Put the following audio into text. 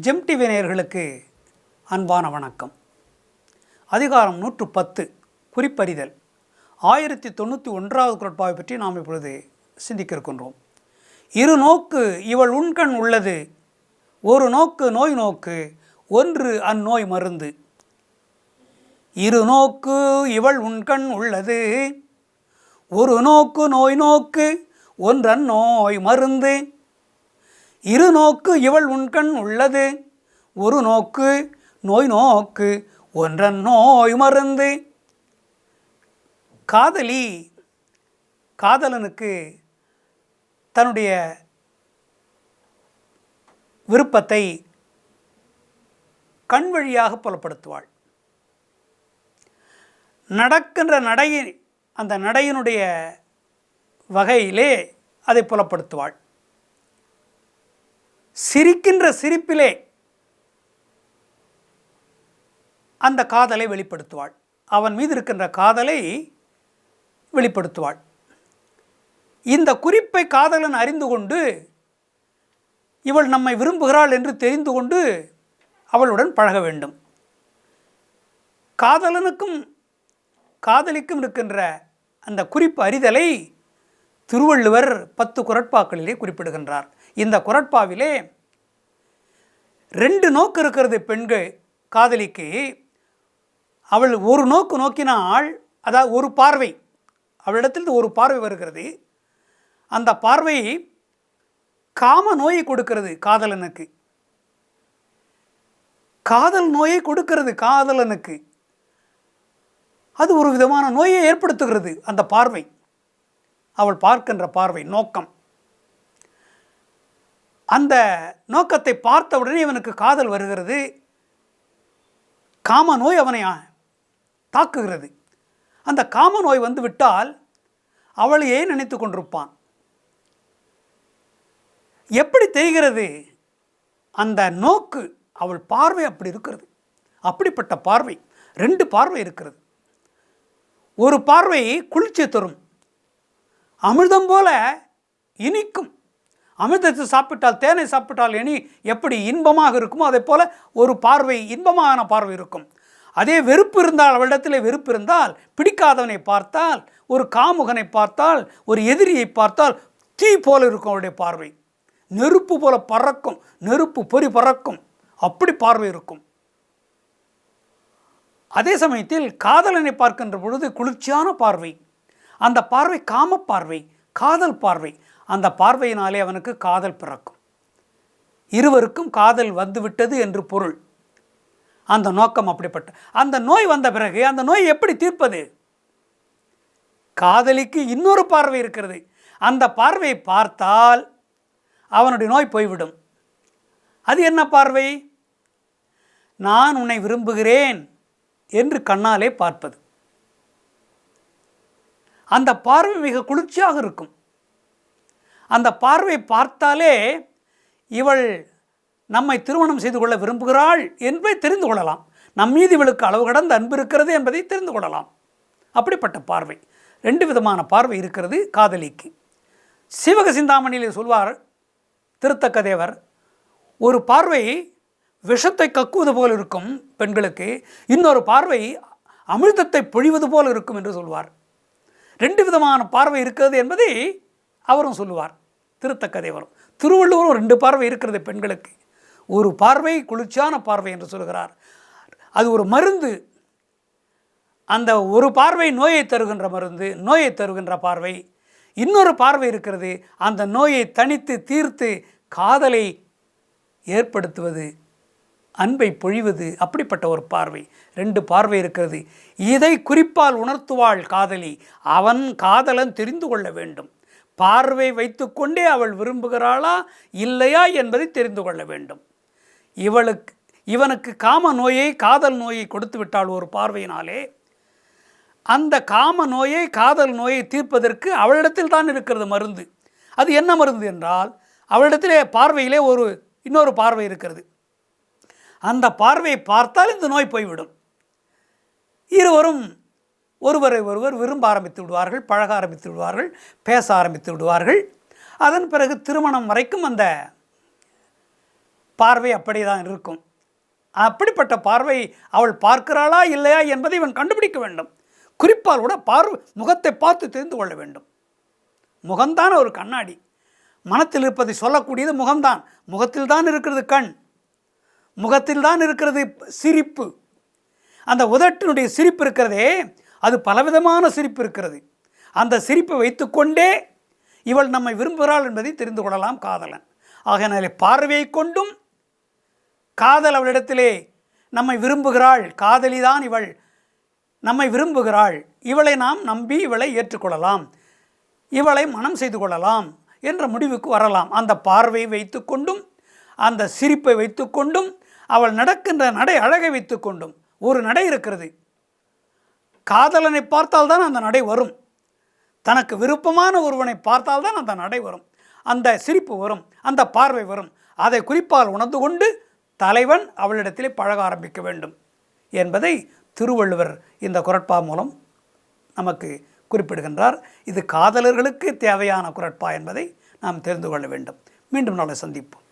GeM TV நேயர்களுக்கு அன்பான வணக்கம். அதிகாரம் 110 குறிப்பறிதல் 1091வது குறட்பாவை பற்றி நாம் இப்பொழுது சிந்திக்க இருக்கின்றோம். இரு நோக்கு இவள் உண்கண் உள்ளது, ஒரு நோக்கு நோய் நோக்கு, ஒன்று அந்நோய் மருந்து. இரு நோக்கு இவள் உண்கண் உள்ளது, ஒரு நோக்கு நோய் நோக்கு, ஒன்று அந்நோய் மருந்து. இரு நோக்கு இவள் உண்கண் உள்ளது, ஒரு நோக்கு நோய் நோக்கு, ஒன்றன் நோய் மருந்து. காதலனுக்கு தன்னுடைய விருப்பத்தை கண் வழியாக புலப்படுத்துவாள். நடக்கின்ற அந்த நடையினுடைய வகையிலே அதை புலப்படுத்துவாள். சிரிக்கின்ற சிரிப்பிலே அந்த காதலை வெளிப்படுத்துவாள். அவன் மீது இருக்கின்ற காதலை வெளிப்படுத்துவாள். இந்த குறிப்பை காதலன் அறிந்து கொண்டு இவள் நம்மை விரும்புகிறாள் என்று தெரிந்து கொண்டு அவளுடன் பழக வேண்டும். காதலனுக்கும் காதலிக்கும் இருக்கின்ற அந்த குறிப்பு அறிதலை திருவள்ளுவர் 10 குறட்பாக்களிலே குறிப்பிடுகின்றார். இந்த குறட்பாவிலே 2 நோக்கு இருக்கிறது. பெண்கள் காதலிக்கு அவள் ஒரு நோக்கு நோக்கினால், அதாவது ஒரு பார்வை, அவளிடத்தில் ஒரு பார்வை வருகிறது. அந்த பார்வை காம நோயை கொடுக்கிறது காதலனுக்கு. காதல் நோயை கொடுக்கிறது காதலனுக்கு. அது ஒரு விதமான நோயை ஏற்படுத்துகிறது. அந்த பார்வை, அவள் பார்க்கின்ற பார்வை, நோக்கம். அந்த நோக்கத்தை பார்த்தவுடனே இவனுக்கு காதல் வருகிறது. காம நோய் அவனை தாக்குகிறது. அந்த காம நோய் வந்து விட்டால் அவளையே நினைத்து கொண்டிருப்பான். எப்படி தெரிகிறது? அந்த நோக்கு, அவள் பார்வை அப்படி இருக்கிறது. அப்படிப்பட்ட பார்வை, 2 பார்வை இருக்கிறது. ஒரு பார்வை குளிர்ச்சி தரும், அமிர்தம் போல இனிக்கும். அமிர்தத்தை சாப்பிட்டால், தேனை சாப்பிட்டால் எப்படி இன்பமாக இருக்குமோ அதே போல் ஒரு பார்வை இன்பமான பார்வை இருக்கும். அதே வெறுப்பு இருந்தால், அவளிடத்தில் வெறுப்பு இருந்தால், பிடிக்காதவனை பார்த்தால், ஒரு காமுகனை பார்த்தால், ஒரு எதிரியை பார்த்தால் தீ போல இருக்கும் அவளுடைய பார்வை. நெருப்பு போல பறக்கும், நெருப்பு பொறி பறக்கும், அப்படி பார்வை இருக்கும். அதே சமயத்தில் காதலனை பார்க்கின்ற பொழுது குளிர்ச்சியான பார்வை. அந்த பார்வை காம பார்வை, காதல் பார்வை. அந்த பார்வையினாலே அவனுக்கு காதல் பிறக்கும். இருவருக்கும் காதல் வந்துவிட்டது என்று பொருள். அந்த நோக்கம் அப்படிப்பட்ட அந்த நோய் வந்த பிறகு அந்த நோய் எப்படி தீர்ப்பது? காதலிக்கு இன்னொரு பார்வை இருக்கிறது. அந்த பார்வையை பார்த்தால் அவனுடைய நோய் போய்விடும். அது என்ன பார்வை? நான் உன்னை விரும்புகிறேன் என்று கண்ணாலே பார்ப்பது. அந்த பார்வை மிக குளிர்ச்சியாக இருக்கும். அந்த பார்வை பார்த்தாலே இவள் நம்மை திருமணம் செய்து கொள்ள விரும்புகிறாள் என்பதை தெரிந்து கொள்ளலாம். நம் மீது இவளுக்கு அளவு கடந்த அன்பு இருக்கிறது என்பதை தெரிந்து கொள்ளலாம். அப்படிப்பட்ட பார்வை, 2 விதமான பார்வை இருக்கிறது காதலிக்கு. சீவக சிந்தாமணியிலே சொல்வார் திருத்தக்கதேவர், ஒரு பார்வை விஷத்தை கக்குவது போல் இருக்கும் பெண்களுக்கு, இன்னொரு பார்வை அமிர்தத்தை பொழிவது போல் இருக்கும் என்று சொல்வார். 2 விதமான பார்வை இருக்கிறது என்பதை அவரும் சொல்லுவார், திருத்தக்கதேவரும். திருவள்ளுவரும் 2 பார்வை இருக்கிறது பெண்களுக்கு. ஒரு பார்வை குளிர்ச்சியான பார்வை என்று சொல்கிறார். அது ஒரு மருந்து. அந்த ஒரு பார்வை நோயை தருகின்ற மருந்து, நோயை தருகின்ற பார்வை. இன்னொரு பார்வை இருக்கிறது, அந்த நோயை தணித்து தீர்த்து காதலை ஏற்படுத்துவது, அன்பை பொழிவது. அப்படிப்பட்ட ஒரு பார்வை, 2 பார்வை இருக்கிறது. இதை குறிப்பால் உணர்த்துவாள் காதலி. அவன் காதலன் தெரிந்து கொள்ள வேண்டும். பார்வை வைத்துக்கொண்டே அவள் விரும்புகிறாளா இல்லையா என்பதை தெரிந்து கொள்ள வேண்டும். இவனுக்கு காம நோயை, காதல் நோயை கொடுத்து விட்டாள் ஒரு பார்வையினாலே. அந்த காம நோயை, காதல் நோயை தீர்ப்பதற்கு அவளிடத்தில் தான் இருக்கிறது மருந்து. அது என்ன மருந்து என்றால், அவளிடத்திலே பார்வையிலே இன்னொரு பார்வை இருக்கிறது. அந்த பார்வையை பார்த்தால் இந்த நோய் போய்விடும். இருவரும் ஒருவரை ஒருவர் விரும்ப ஆரம்பித்து விடுவார்கள், பழக ஆரம்பித்து விடுவார்கள், பேச ஆரம்பித்து விடுவார்கள். அதன் பிறகு திருமணம் வரைக்கும் அந்த பார்வை அப்படி தான் இருக்கும். அப்படிப்பட்ட பார்வை அவள் பார்க்கிறாளா இல்லையா என்பதை இவன் கண்டுபிடிக்க வேண்டும். குறிப்பால் கூட முகத்தை பார்த்து தெரிந்து கொள்ள வேண்டும். முகம்தான் ஒரு கண்ணாடி. மனத்தில் இருப்பதை சொல்லக்கூடியது முகம்தான். முகத்தில் தான் இருக்கிறது கண், முகத்தில் தான் இருக்கிறது சிரிப்பு. அந்த உதட்டினுடைய சிரிப்பு இருக்கிறதே, அது பலவிதமான சிரிப்பு இருக்கிறது. அந்த சிரிப்பை வைத்துக்கொண்டே இவள் நம்மை விரும்புகிறாள் என்பதை தெரிந்து கொள்ளலாம் காதலன். ஆகையினாலே பார்வையை கொண்டும் காதல் அவளிடத்திலே நம்மை விரும்புகிறாள், காதலிதான் இவள் நம்மை விரும்புகிறாள், இவளை நாம் நம்பி இவளை ஏற்றுக்கொள்ளலாம், இவளை மனம் செய்து கொள்ளலாம் என்ற முடிவுக்கு வரலாம். அந்த பார்வையை வைத்து கொண்டும் அந்த சிரிப்பை வைத்து கொண்டும் அவள் நடக்கின்ற நடை அழகை வைத்து கொண்டும். ஒரு நடை இருக்கிறது, காதலனை பார்த்தால்தான் அந்த நடை வரும். தனக்கு விருப்பமான ஒருவனை பார்த்தால்தான் அந்த நடை வரும், அந்த சிரிப்பு வரும், அந்த பார்வை வரும். அதை குறிப்பால் உணர்ந்து கொண்டு தலைவன் அவளிடத்திலே பழக ஆரம்பிக்க வேண்டும் என்பதை திருவள்ளுவர் இந்த குறட்பா மூலம் நமக்கு குறிப்பிடுகின்றார். இது காதலர்களுக்கு தேவையான குறட்பா என்பதை நாம் தெரிந்து கொள்ள வேண்டும். மீண்டும் நாளை சந்திப்போம்.